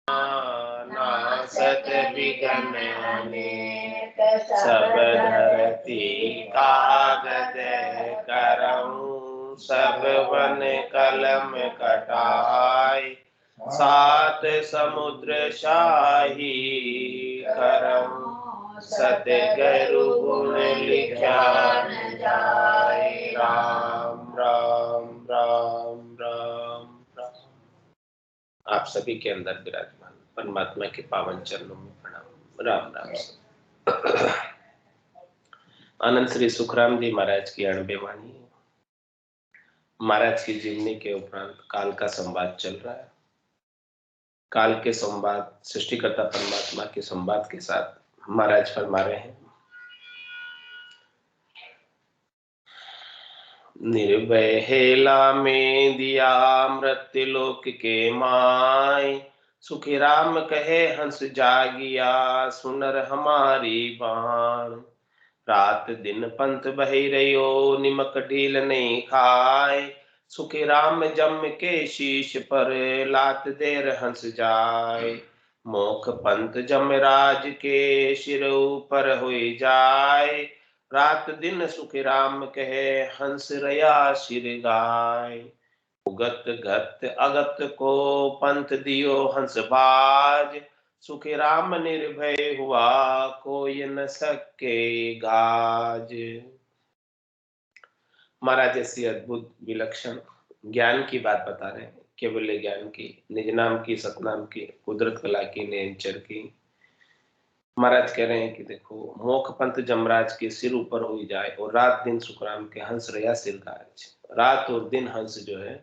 नासत विघन अनेक, सब धरती कागज करऊं, सब वन कलम कटाई, सात समुद्र शाही करऊं, सतगुरु गुण लिखा न जाए। राम राम राम राम राम। आप सभी के अंदर विराजमान परमात्मा के पावन चरणों में प्रणाम। राम राम। आनंद श्री सुखराम जी महाराज की 98 वाणी। महाराज की जीवनी के उपरांत काल का संवाद चल रहा है। काल के संवाद, सृष्टिकर्ता परमात्मा के संवाद के साथ महाराज फरमा रहे हैं, निर्भय हेला में दिया मृत्यु लोक के माय, सुखी राम कहे हंस जागिया, सुनर हमारी बाण। रात दिन पंथ बही रहियो, निमक ढील नहीं खाए, सुखी राम जम के शीश पर, लात देर हंस जाए। मोख पंथ जमराज के सिर ऊपर हुई जाए, रात दिन सुखी राम कहे हंस रया सिर गाय। उगत गत अगत को पंथ दियो हंस बाज, सुखी राम निर्भय हुआ कोई न सके गाज। महाराज ऐसी अद्भुत विलक्षण ज्ञान की बात बता रहे हैं, केवल ज्ञान की, निज नाम की, सतनाम की, कुदरत कला की, नेचर की। महाराज कह रहे हैं कि देखो, मोख पंथ जमराज के सिर ऊपर हो जाए और रात दिन सुखराम के हंस रया सिर गाज। रात और दिन हंस जो है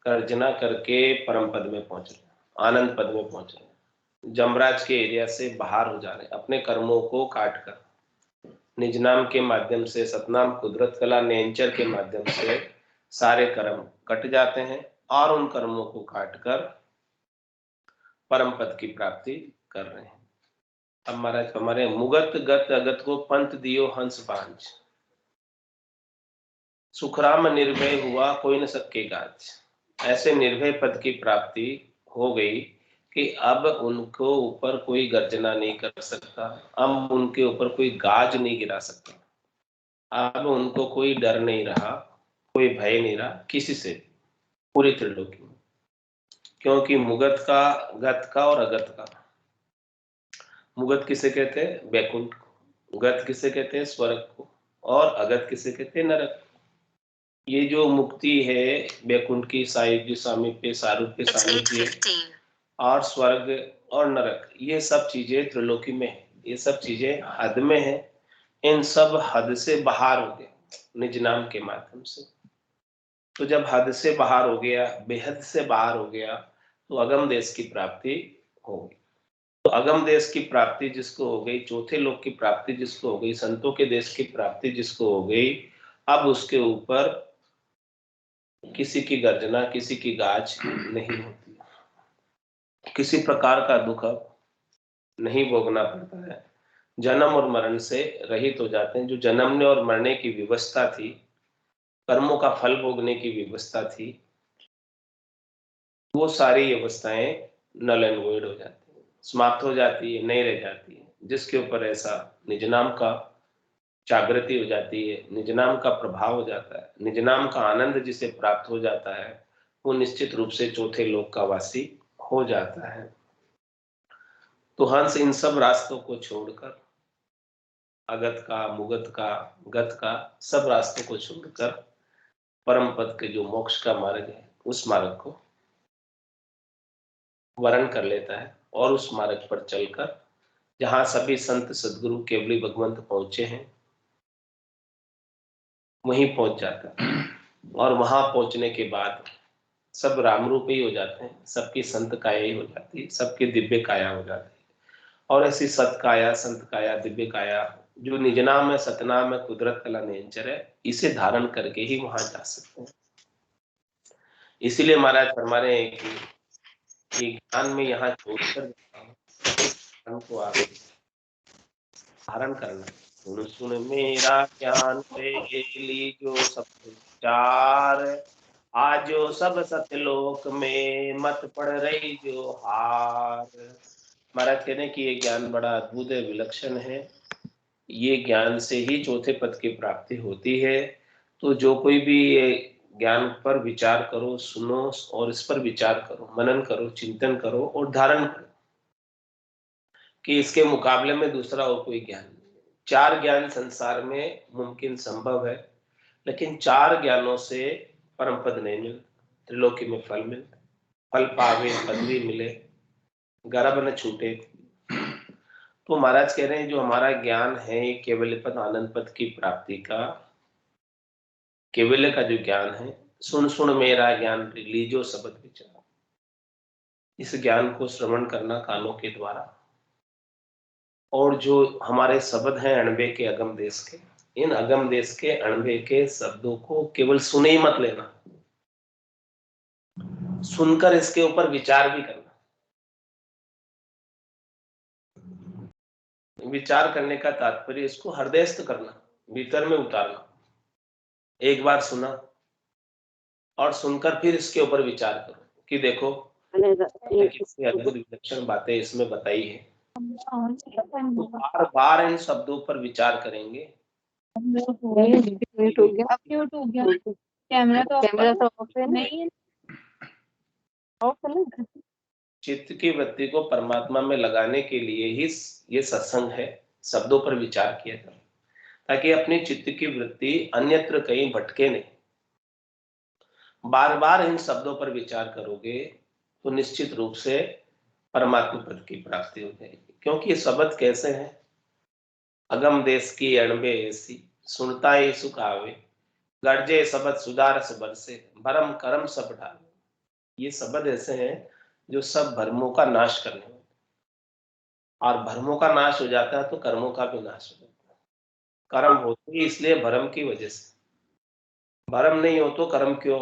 गर्जना करके परम पद में पहुंच रहे, आनंद पद में पहुंच रहे, जमराज के एरिया से बाहर हो जा रहे, अपने कर्मों को काट कर निज नाम के माध्यम से, सतनाम कुदरत कला नेचर के माध्यम से सारे कर्म कट जाते हैं और उन कर्मों को काट कर परम पद की प्राप्ति कर रहे हैं। अब महाराज हमारे मुगत गत अगत को पंथ दियो हंस बांझ, सुखराम निर्भय हुआ कोई न सके गाज। ऐसे निर्भय पद की प्राप्ति हो गई कि अब उनको ऊपर कोई गर्जना नहीं कर सकता, अब उनके ऊपर कोई गाज नहीं गिरा सकता, अब उनको कोई डर नहीं रहा, कोई भय नहीं रहा किसी से, पूरी त्रिलोकी में। क्योंकि मुगत का, गत का और अगत का, मुगत किसे कहते हैं? बैकुंठ को। गत किसे कहते हैं? स्वर्ग को। और अगत किसे कहते हैं? नरक। ये जो मुक्ति है बैकुंठ की, सायुज्य सामीप्य, सारूप्य सामीप्य और स्वर्ग और नरक, ये सब चीजें त्रिलोकी में है, ये सब चीजें हद में है। इन सब हद से बाहर हो गए निज नाम के माध्यम से। तो जब हद से बाहर हो गया, बेहद से बाहर हो गया, तो अगम देश की प्राप्ति होगी। तो अगम देश की प्राप्ति जिसको हो गई, चौथे लोक की प्राप्ति जिसको हो गई, संतों के देश की प्राप्ति जिसको हो गई, अब उसके ऊपर किसी की गर्जना, किसी की गाज नहीं होती, किसी प्रकार का दुख नहीं भोगना पड़ता है। जन्म और मरण से रहित हो जाते हैं। जो जन्मने और मरने की व्यवस्था थी, कर्मों का फल भोगने की व्यवस्था थी, वो सारी व्यवस्थाएं नल एंड वॉइड हो जाती है, समाप्त हो जाती है, नहीं रह जाती है। जिसके ऊपर ऐसा निज नाम का जागृति हो जाती है, निज नाम का प्रभाव हो जाता है, निज नाम का आनंद जिसे प्राप्त हो जाता है, वो निश्चित रूप से चौथे लोक का वासी हो जाता है। तो हंस इन सब रास्तों को छोड़कर, अगत का, मुगत का, गत का, सब रास्तों को छोड़कर परम पद के जो मोक्ष का मार्ग है, उस मार्ग को वर्ण कर लेता है और उस मार्ग पर चलकर जहां सभी संत सदगुरु केवली भगवंत पहुंचे हैं, वहीं पहुंच जाता है। और वहां पहुंचने के बाद सब राम रूप ही हो जाते हैं, सबकी संत काया ही हो जाती है, सबकी दिव्य काया हो जाती है। और ऐसी सत काया, संत काया, दिव्य काया जो निज नाम है, सतनाम है, कुदरत कला नेचर है, इसे धारण करके ही वहां जा सकते हैं। इसीलिए महाराज फरमा रहे हैं कि ज्ञान में यहाँ छोड़कर को आगे धारण करना। सुन सुन मेरा ज्ञान पे लीजो सब विचार, आजो सब सतलोक में मत पड़ रही जो हार। महाराज कहने की ये ज्ञान बड़ा अद्भुत है, विलक्षण है। ये ज्ञान से ही चौथे पद की प्राप्ति होती है। तो जो कोई भी ये ज्ञान पर विचार करो, सुनो और इस पर विचार करो, मनन करो, चिंतन करो और धारण करो कि इसके मुकाबले में दूसरा और कोई ज्ञान नहीं। चार ज्ञान संसार में मुमकिन संभव है, लेकिन चार ज्ञानों से परम पद नहीं मिलता, त्रिलोकी में फल मिलता, फल पावे पदवी मिले, गर्भ न छूटे। तो महाराज कह रहे हैं जो हमारा ज्ञान है ये केवल पद आनंद पद की प्राप्ति का, केवल्य का जो ज्ञान है, सुन सुन मेरा ज्ञान लीजो शब्द विचार, इस ज्ञान को श्रवण करना कानों के द्वारा। और जो हमारे शब्द हैं अणबे के अगम देश के, इन अगम देश के अणबे के शब्दों को केवल सुने ही मत लेना, सुनकर इसके ऊपर विचार भी करना। विचार करने का तात्पर्य इसको हृदयस्थ करना, भीतर में उतारना। एक बार सुना और सुनकर फिर इसके ऊपर विचार करो कि देखो कितनी अद्भुत विलक्षण बातें इसमें बताई है। तो बार बार इन शब्दों पर विचार करेंगे। कैमरा तो ऑफ नहीं है। चित्त की वृत्ति को परमात्मा में लगाने के लिए ही ये सत्संग है, शब्दों पर विचार किया जाए ताकि अपनी चित्त की वृत्ति अन्यत्र कहीं भटके नहीं। बार बार इन शब्दों पर विचार करोगे तो निश्चित रूप से परमात्मा पद की प्राप्ति हो जाएगी। क्योंकि ये शब्द कैसे हैं? अगम देश की अणबे ऐसी, सुनता ही सुख आवे, गर्जे शब्द सुधारस बरसे, भरम करम सब ढावे। ये शब्द ऐसे हैं जो सब भरमों का नाश करने वाले, और भरमों का नाश हो जाता है तो कर्मों का भी नाश हो जाता है। कर्म होते ही इसलिए भरम की वजह से, भरम नहीं हो तो कर्म क्यों?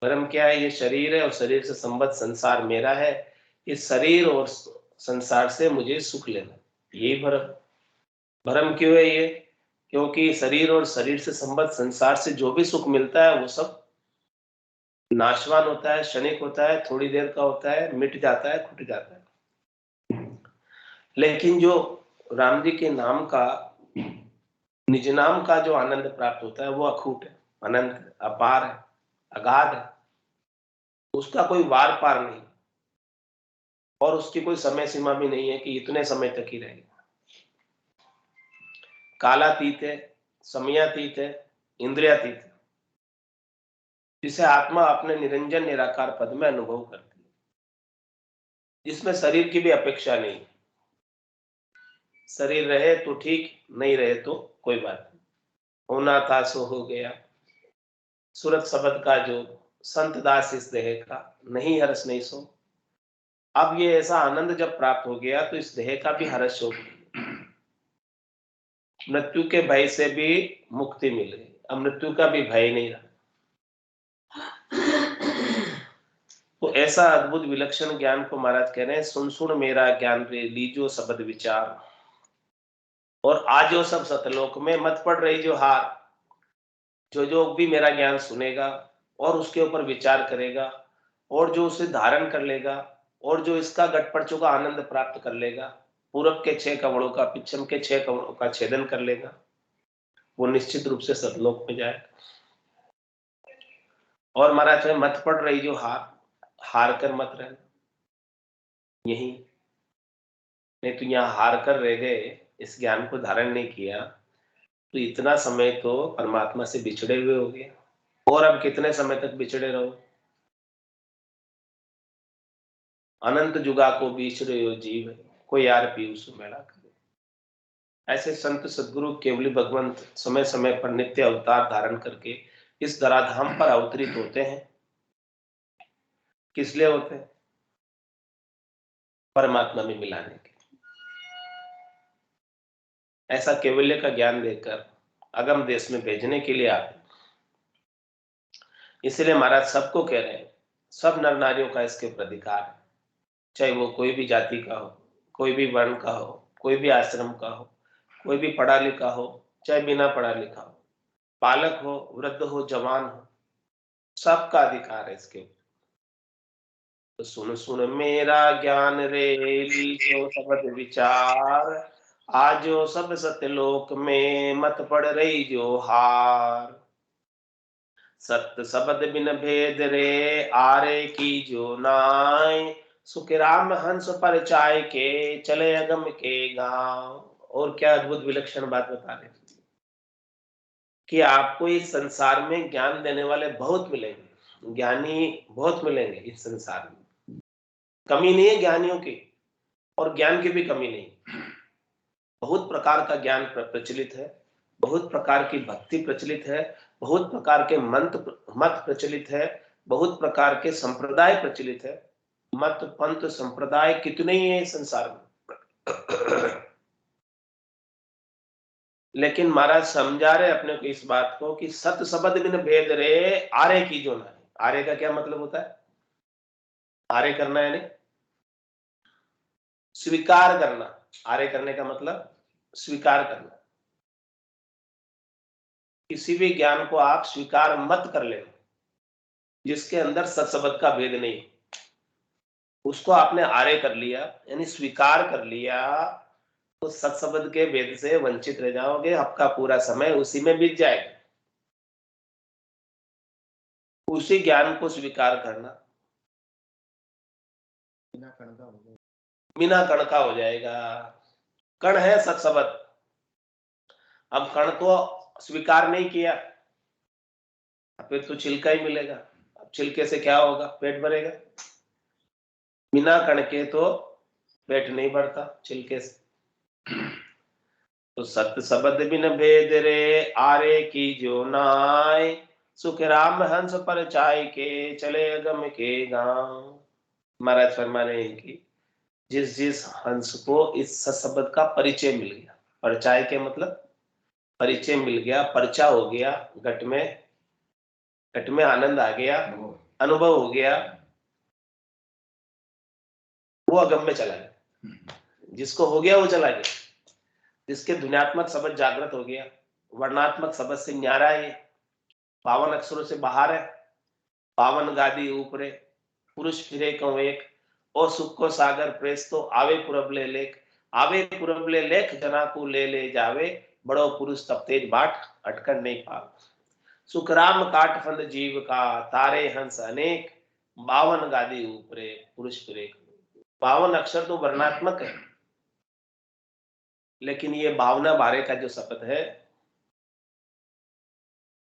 भरम क्या है? ये शरीर है और शरीर से संबद्ध संसार मेरा है, इस शरीर और संसार से मुझे सुख लेना, यही भरम। भरम क्यों है ये? क्योंकि शरीर और शरीर से संबद्ध संसार से जो भी सुख मिलता है वो सब नाशवान होता है, क्षणिक होता है, थोड़ी देर का होता है, मिट जाता है, खुट जाता है। लेकिन जो राम जी के नाम का, निज नाम का जो आनंद प्राप्त होता है वो अखूट है, अनंत, अपार है, अगाध है। उसका कोई वार पार नहीं और उसकी कोई समय सीमा भी नहीं है कि इतने समय तक ही रहेगा। कालातीत है, समयातीत है, इंद्रियातीत है, जिसे आत्मा अपने निरंजन निराकार पद में अनुभव करती है, जिसमें शरीर की भी अपेक्षा नहीं। शरीर रहे तो ठीक, नहीं रहे तो कोई बात नहीं, होना था सो हो गया। सूरत शब्द का जो संत दास इस देह का, नहीं हर्ष नहीं सो। अब ये ऐसा आनंद जब प्राप्त हो गया तो इस देह का भी हर्ष हो गया, मृत्यु के भय से भी मुक्ति मिल गई, अब मृत्यु का भी भय नहीं रहा। तो ऐसा अद्भुत विलक्षण ज्ञान को महाराज कह रहे हैं, सुन सुन मेरा ज्ञान रे लीजो शब्द विचार, और आजो सब सतलोक में मत पड़ रही जो हार। जो भी मेरा ज्ञान सुनेगा और उसके ऊपर विचार करेगा और जो उसे धारण कर लेगा और जो इसका गटपड़चों का आनंद प्राप्त कर लेगा, पूरब के 6 कमलों का, पश्चिम के 6 कमलों का छेदन कर लेगा, वो निश्चित रूप से सतलोक में जाएगा। और महाराज में मत पड़ रही जो हार, हार कर मत रहना यही, नहीं तो यहाँ हार कर रह गए, इस ज्ञान को धारण नहीं किया तो इतना समय तो परमात्मा से बिछड़े हुए हो गए, और अब कितने समय तक बिछड़े रहो? अनंत जुगा को बिछड़े हो जीव, कोई यार पीयूष मेला करे। ऐसे संत सदगुरु केवली भगवंत समय समय पर नित्य अवतार धारण करके इस धराधाम पर अवतरित होते हैं। किस लिए होते हैं? परमात्मा में मिलाने के। ऐसा केवल्य का ज्ञान देकर अगम देश में भेजने के लिए आते। इसलिए महाराज सबको कह रहे हैं, सब नर नारियों का इसके ऊपर अधिकार है, चाहे वो कोई भी जाति का हो, कोई भी वर्ण का हो, कोई भी आश्रम का हो, कोई भी पढ़ा लिखा हो, चाहे बिना पढ़ा लिखा हो, बालक हो, वृद्ध हो, जवान हो, सबका अधिकार है इसके ऊपर। तो सुन सुन मेरा ज्ञान रे, लीजो शब्द विचार, आजो सब सत्यलोक में मत पड़ रही जो हार। सत्य शब्द बिन भेद रे, आरे की जो नाय, सुख राम हंस पर चाय के, चले अगम के गांव। और क्या अद्भुत विलक्षण बात बता रहे हैं कि आपको इस संसार में ज्ञान देने वाले बहुत मिलेंगे, ज्ञानी बहुत मिलेंगे इस संसार में। कमी नहीं है ज्ञानियों की, और ज्ञान की भी कमी नहीं। बहुत प्रकार का ज्ञान प्रचलित है, बहुत प्रकार की भक्ति प्रचलित है, बहुत प्रकार के मत प्रचलित है, बहुत प्रकार के संप्रदाय प्रचलित है। मत पंथ संप्रदाय कितने ही है संसार में। लेकिन महाराज समझा रहे अपने को इस बात को कि सत शब्द बिन भेद रे, आरे की जो ना। आरे का क्या मतलब होता है? आरे करना यानी स्वीकार करना। आरे करने का मतलब स्वीकार करना। किसी भी ज्ञान को आप स्वीकार मत कर लेना जिसके अंदर सत्शब्द का भेद नहीं। उसको आपने आरे कर लिया यानी स्वीकार कर लिया, तो सत्शब्द के भेद से वंचित रह जाओगे, आपका पूरा समय उसी में बीत जाएगा। उसी ज्ञान को स्वीकार करना बिना कण का हो जाएगा। कण है सत्शब्द, अब कण को स्वीकार नहीं किया फिर तो छिलका ही मिलेगा। अब छिलके से क्या होगा? पेट भरेगा। बिना कण के तो पेट नहीं भरता छिलके से। तो सत्य शब्द बिन भेद रे, आरे की जो नाय, सुख राम हंस पर चाय के, चले अगम के गांव। महाराज फरमा रहे हैं कि जिस जिस हंस को इस सत्शब्द का परिचय मिल गया, परचाय के मतलब परिचय मिल गया, पर्चा हो गया, घट में आनंद आ गया, अनुभव हो गया, वो अगम में चला गया। जिसको हो गया वो चला गया। जिसके ध्वन्यात्मक शब्द जागृत हो गया, वर्णात्मक शब्द से न्यारा है, 52 अक्षरों से बाहर है, 52 गादी ऊपरे, पुरुष फिरे कहो एक, ओ सुख को सागर प्रेस तो आवे पुरबले लेख, आवे पुरबले लेख जना को ले जावे, बड़ो पुरुष तब तेज बाट अटकन नहीं पावे। सुखराम काट फंद जीव का, तारे हंस अनेक, 52 गादी ऊपरे, पुरुष फिरे। 52 अक्षर तो वर्णात्मक है, लेकिन ये 52 बारे का जो शब्द है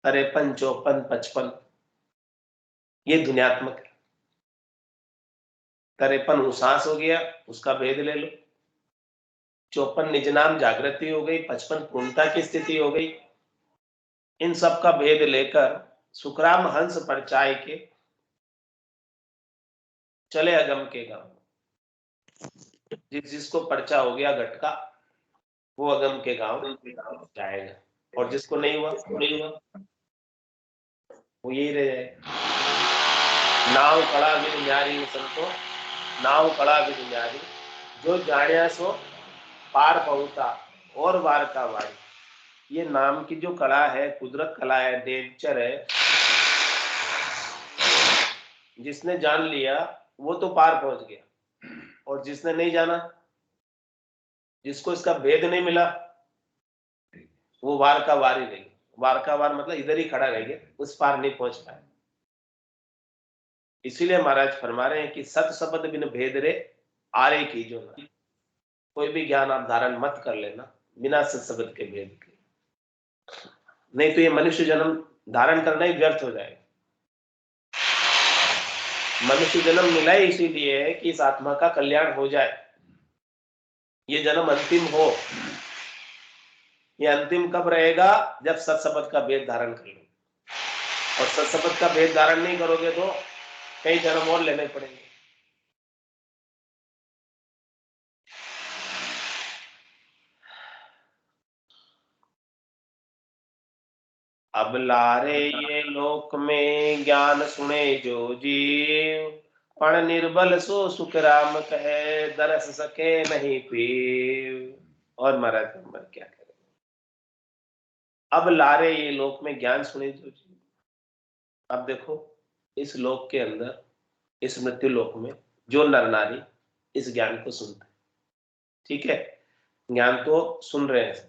53, 54, 55, ये ध्वन्यात्मक है। 53 उसास हो गया, उसका भेद ले लो। 54 निजनाम जागृति हो गई, 55 पूर्णता की स्थिति हो गई। इन सब का भेद लेकर सुखराम हंस परचाय के, चले अगम के गांव। जिसको पर्चा हो गया घट का, वो अगम के गांव जाएगा, और जिसको नहीं हुआ वो यही रह जाएगा। नाव कड़ा बिन न्यारी संतो, नाव कड़ा बिन न्यारी, जो जानिया सो पार पहुंचा और वार का वारी। ये नाम की जो कला है, कुदरत कला है, नेचर है, जिसने जान लिया वो तो पार पहुंच गया, और जिसने नहीं जाना, जिसको इसका भेद नहीं मिला, वो वार का वार ही रह गया। वार का वार मतलब इधर ही खड़ा रह गया, उस पार नहीं पहुंच पाया। इसीलिए महाराज फरमा रहे हैं कि सत शब्द बिन भेद रे, आरे की जो ना। कोई भी ज्ञान आप धारण मत कर लेना बिना सत शब्द के भेद के, नहीं तो ये मनुष्य जन्म धारण करना ही व्यर्थ हो जाएगा। मनुष्य जन्म मिला ही इसीलिए है कि इस आत्मा का कल्याण हो जाए, ये जन्म अंतिम हो। ये अंतिम कब रहेगा? जब सत्शब्द का भेद धारण कर लो, और सत्शब्द का भेद धारण नहीं करोगे तो कई जन्म और लेने पड़ेंगे। अब लारे ये लोक में ज्ञान सुने जो जीव, पण निर्बल सो सुख राम कहे, दरस सके नहीं पीव। और महाराज नंबर क्या करें? अब लारे ये लोक में ज्ञान सुने जो जीव। अब देखो इस लोक के अंदर, इस मृत्यु लोक में जो नर नारी इस ज्ञान को सुनते हैं, ठीक है, ज्ञान तो सुन रहे हैं,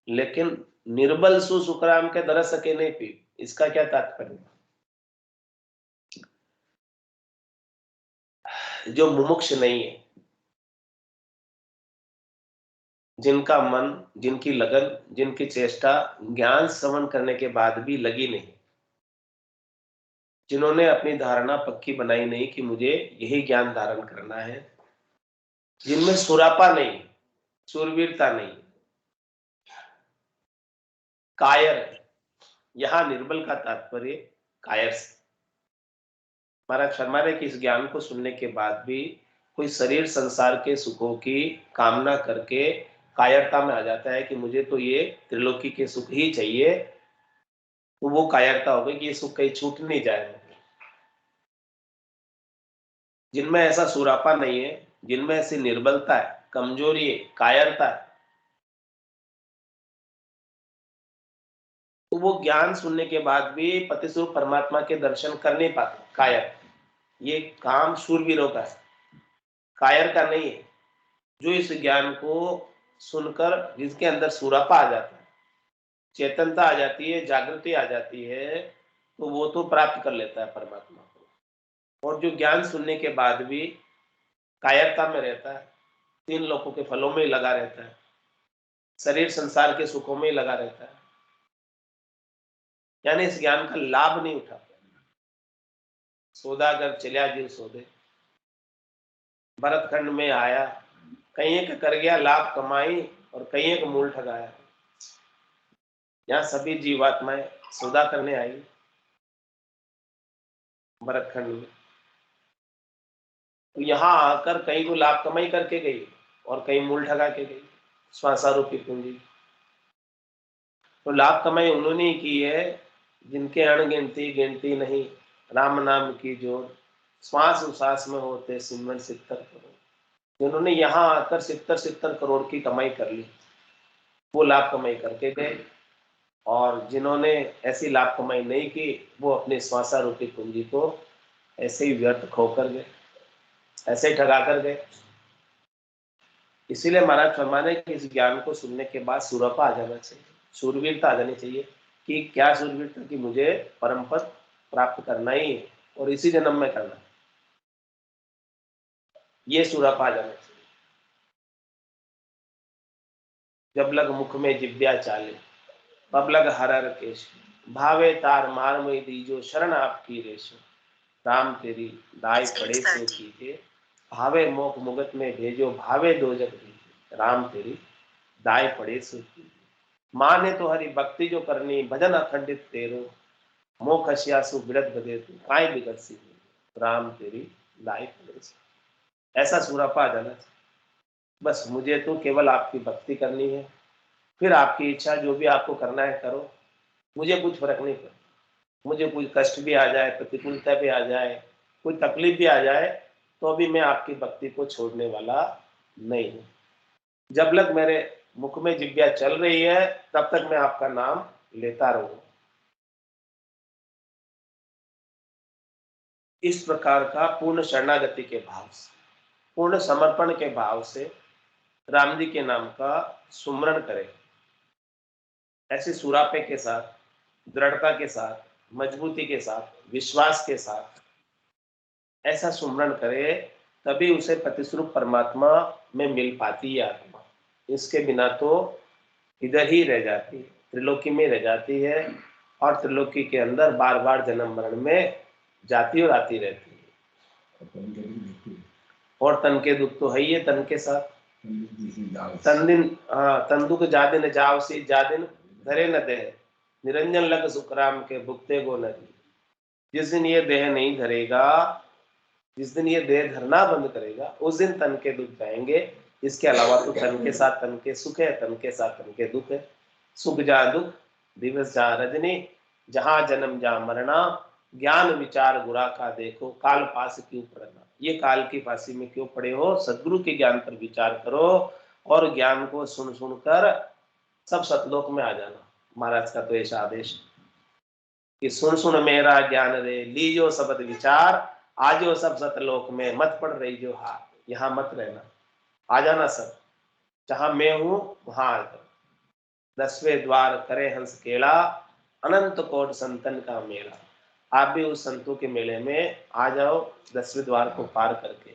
लेकिन निर्बल सु सुखराम के दरस सके नहीं पी, इसका क्या तात्पर्य? जो मुमुक्ष नहीं है, जिनका मन, जिनकी लगन, जिनकी चेष्टा ज्ञान श्रवण करने के बाद भी लगी नहीं, जिन्होंने अपनी धारणा पक्की बनाई नहीं कि मुझे यही ज्ञान धारण करना है, जिनमें सुरापा नहीं, शूरवीरता नहीं, कायर, यहां निर्बल का तात्पर्य कायर से। महाराज शर्मा ने कि इस ज्ञान को सुनने के बाद भी कोई शरीर संसार के सुखों की कामना करके कायरता में आ जाता है कि मुझे तो ये त्रिलोकी के सुख ही चाहिए, तो वो कायरता हो गई कि ये सुख कहीं छूट नहीं जाए। जिनमें ऐसा सुरापा नहीं है, जिनमें ऐसी निर्बलता है, कमजोरी है, कायरता है, तो वो ज्ञान सुनने के बाद भी पति स्वरूप परमात्मा के दर्शन कर नहीं पाते। कायर, ये काम शूरवीरों का है, कायर का नहीं है। जो इस ज्ञान को सुनकर जिसके अंदर सुरापा आ जाता है, चेतनता आ जाती है, जागृति आ जाती है, तो वो तो प्राप्त कर लेता है परमात्मा को। और जो ज्ञान सुनने के बाद भी कायरता में रहता है, तीन लोकों के फलों में ही लगा रहता है, शरीर संसार के सुखों में ही लगा रहता है, यानी इस ज्ञान का लाभ नहीं उठाता। सौदागर चलिया जीव सौदे, भरत खंड में आया, कहीं एक कर गया लाभ कमाई और कहीं एक मूल ठगाया। यहाँ सभी जीवात्माएं सौदा करने आई भरत खंड में, तो यहाँ आकर कहीं को लाभ कमाई करके गई और कहीं मूल ठगा के गई, श्वासारूपी पूंजी। तो लाभ कमाई उन्होंने की है जिनके अणगिनती गिनती नहीं, राम नाम की जोड़, श्वास उश्वास में होते सिमरन 70 करोड़। जिन्होंने यहाँ आकर 70 करोड़ की कमाई कर ली, वो लाभ कमाई करके गए, और जिन्होंने ऐसी लाभ कमाई नहीं की, वो अपने श्वासारूपी पूंजी को ऐसे ही व्यर्थ खोकर गए, ऐसे ही ठगा कर गए। इसीलिए महाराज फरमाने कि इस ज्ञान को सुनने के बाद सुरपा आ जाना चाहिए, शूरवीरता आ जानी चाहिए। कि क्या शूरवीरता? कि मुझे परम पद प्राप्त करना ही है और इसी जन्म में करना है, ये सुरपा आ जाना चाहिए। जब लग मुख में जिव्या चाले, तब लग हरर केश, भावे तार मार में दीजो शरण आपकी रेशो, राम तेरी दाई पड़े सो कीजिए, भावे मोख मुगत में भेजो, भावे दो जग भेजो, राम तेरी दाई पड़े सो कीजिए। माने तो हरि भक्ति जो करनी, भजन अखंडित तेरो, मोख हसियासु बिड़त बदे तू काय बिगड़ सी, राम तेरी दाई पड़े सो। ऐसा सूरपा आ जाना चाहिए। बस मुझे तो केवल आपकी भक्ति करनी है, फिर आपकी इच्छा जो भी आपको करना है करो, मुझे कुछ फर्क नहीं पड़ता। मुझे कोई कष्ट भी आ जाए, प्रतिकूलता भी आ जाए, कोई तकलीफ भी आ जाए, तो भी मैं आपकी भक्ति को छोड़ने वाला नहीं हूं। जब लग मेरे मुख में जिज्ञा चल रही है, तब तक मैं आपका नाम लेता रहूंगा। इस प्रकार का पूर्ण शरणागति के भाव से, पूर्ण समर्पण के भाव से राम जी के नाम का सुमरण करें, ऐसे सुरापे के साथ, दृढ़ता के साथ, मजबूती के साथ, विश्वास के साथ ऐसा सुमरण करे, तभी उसे प्रतिस्वरूप परमात्मा में मिल पाती है आत्मा। इसके बिना तो इधर ही रह जाती है, त्रिलोकी में रह जाती है, और त्रिलोकी के अंदर बार बार जन्म मरण में जाती और आती रहती है। और तन के दुख तो है ही है, तन के साथ तन दिन, हाँ, तन दुख जा दिन जाव सी, जा दिन धरे न दे, निरंजन लग सुखराम के भुगते गो नदी। जिस दिन ये देह नहीं धरेगा, जिस दिन ये देह धरना बंद करेगा, उस दिन तन के दुख जाएंगे। इसके अलावा तो तन के साथ तन के सुख है, तन के साथ तन के दुख है। सुख जा दुख दिवस जा रजनी, जहां जन्म जा मरना, ज्ञान विचार गुरा का देखो, काल पास क्यों पड़ना। ये काल की फांसी में क्यों पड़े हो? सदगुरु के ज्ञान पर विचार करो, और ज्ञान को सुन सुनकर सब सतलोक में आ जाना। महाराज का तो ऐसा आदेश। कि सुन सुन मेरा ज्ञान रे, लीजो शब्द विचार, आजो सब सतलोक में, मत पड़ रही जो हार। यहाँ मत रहना, आ जाना सब, जहां मैं हूं वहां आ जाओ। 10वें द्वार करे हंस केला, अनंत कोट संतन का मेला। आप भी उस संतों के मेले में आ जाओ, 10वें द्वार को पार करके।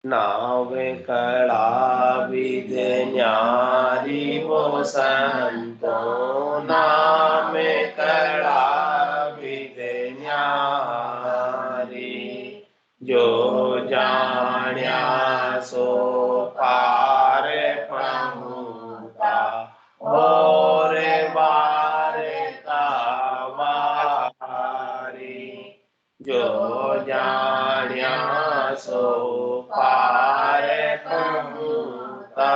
नावे कड़ा विद न्यारी वो संतो, नावे कड़ा विद न्यारी, जो जाण्या सो पार पहुँचा, और बार का वारी, जो जाण्या सो पार पहुँचा,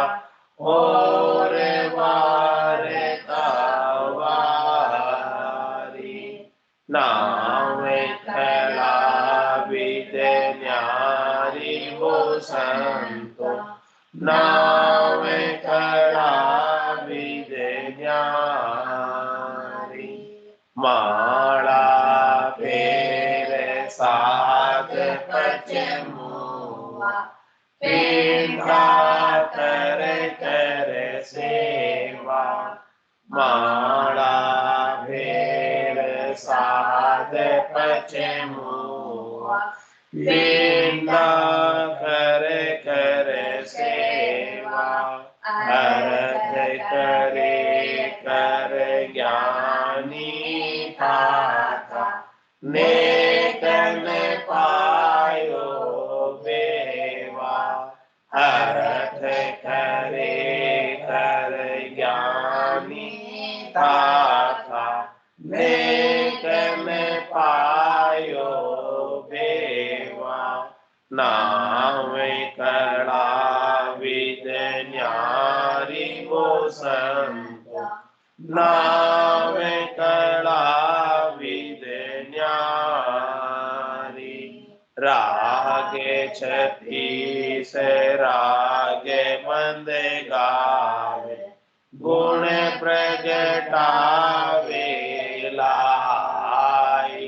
और बार का वारी। नाम खड़ा विद न्यारी वो संतो, नाम खड़ा विद न्यारी। माला फेर साध पचमुआ, पिंडा कर कर सेवा। माला फेर साध पचमुआ, पिंडा कर कर सेवा। अर्थ करे कर ज्ञानी था, नेकन पायो बेवा। अर्थ करे कर ज्ञानी था, नेकन पायो बेवा। नाम कड़ा विद न्यारी वो संतो, नाम कड़ा विद न्यारी। रागे 36 रागे बंद गावे, गुण प्रगटावे लाई।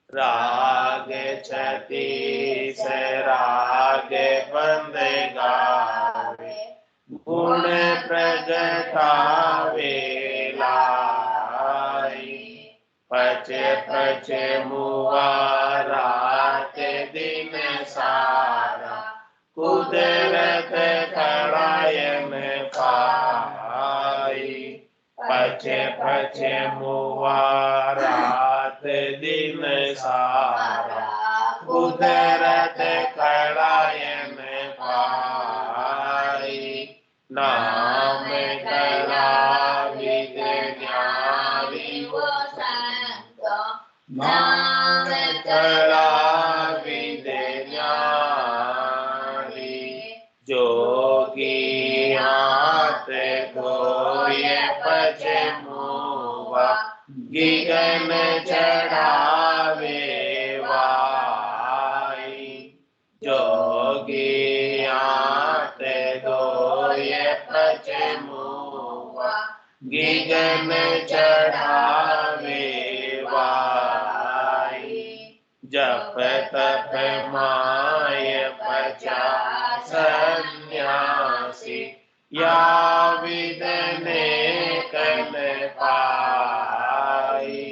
राग 36 राग बंद गावे, गुण प्रगटावे लाई। पच पच मुआ रात दिन सारा, कुदरत कड़ायन पाई। पच पच मुआ रात दिन सारा, कुदरत कड़ायन पाई। नाम कड़ा विद न्यारी वो संतो, नाम कड़ा विद न्यारी। जोगी हाथ धोए पचमुआ, गिगन चढ़ावे वाई। जोगी हाथ धोए पचमुआ, गिगन चढ़ावे वाई। जप तप माय पचा सन्यासी, या विद नेकन पाई।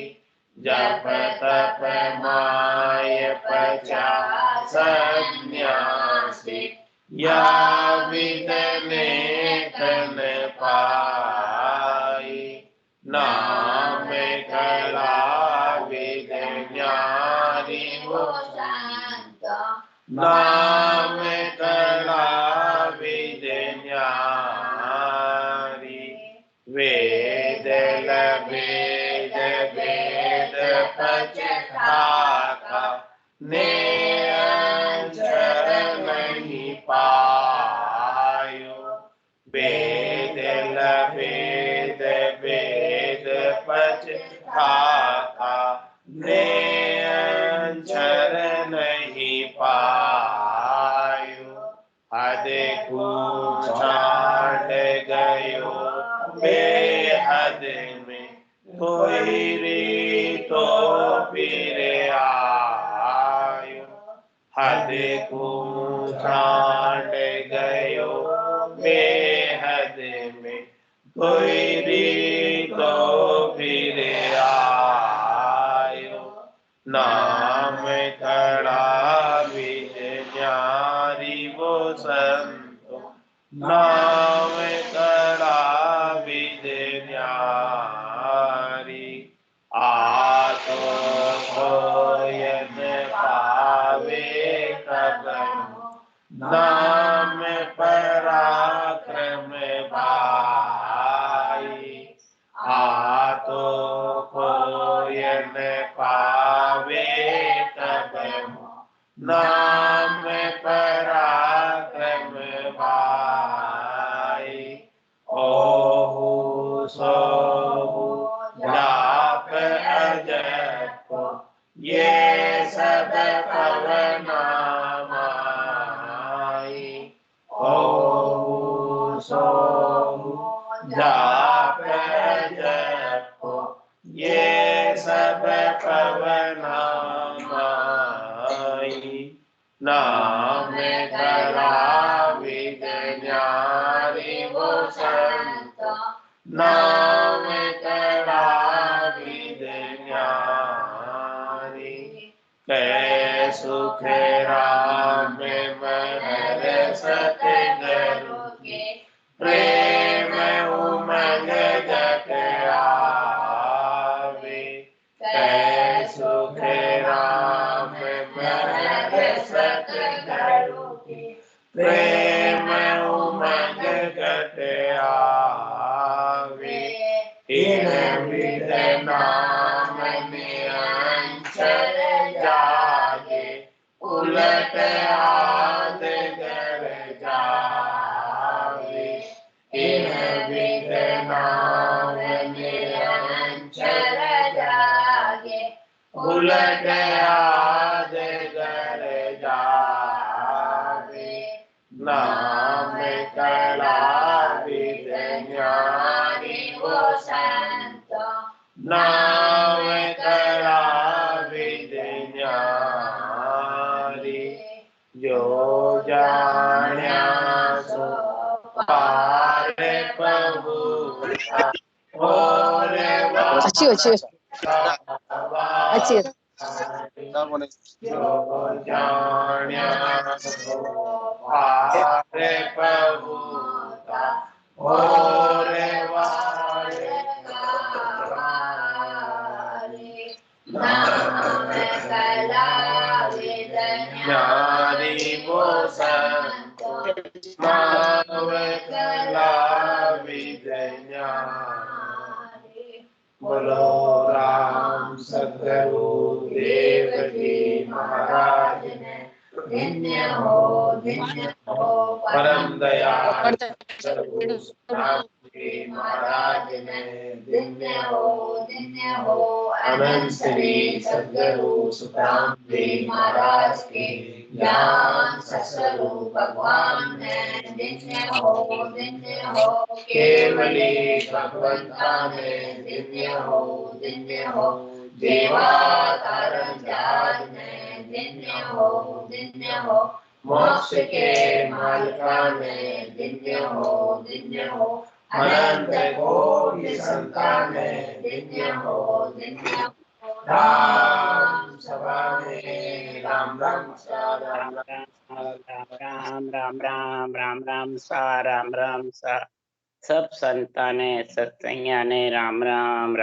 जप तप माय पचा सन्यासी, या विद नेकन पाई। नाम कड़ा विद न्यारी वो संतो, नाम कड़ा विद न्यारी। वेद लवेद वेद पच ठाका, ने अंचर नहीं पायो। वेद लवेद वेद पच ठाका, ने अंचर नहीं पायो। हद खूब छाट गयो बेहद में, हद को छांड गयो बेहद में कोई तो फिर आयो नाम कड़ा विज न्यारी वो संतो नाम कड़ा विज न्यारी आतो कोयन पावे कब नाम पराक्रम भाई आतो कोयन पावे कब नाम पराक्रम भाई ओहु सोहु जाप अजप ये सब पवना माई ओहु सोहु जाप अजप ये सब पवना माई नाम करा विद न्यारी वो संत नाम करा विद न्यारी कै सुख राम महर सतगुरु के प्रेम उमंग जग आवे कै सुख राम महर सतगुरु के प्रेम उमंग जग आवे इन विद नाम निरंतर जागे उलट आद कर जावे इन विद नाम निरंतर जागे उलट आद कर जावे नाम कला विद न्यारी वो संत नाम कला विद न्यारी जो जान्या सो पार पहुँचा और अच्छी जो जान्या सो पार पहुँचा और न्यारी वो संत नाम कला विद न्यारी बोलो राम सद्गुरु देव जी महाराज ने धन्य हो परम दयाल सद्गुरु राम जी महाराज ने धन्य हो अनंत श्री सद्गुरु सुखराम जी महाराज के ज्ञान सत्स्वरूप भगवान ने धन्य हो केवली भगवंता ने धन्य हो देवावतार जात ने धन्य हो मोक्ष के मालिका ने धन्य हो अनंत कोटि संतान ने धन्य हो राम सभा में राम राम सा राम राम सा सब संताने सत्संज्ञा ने राम राम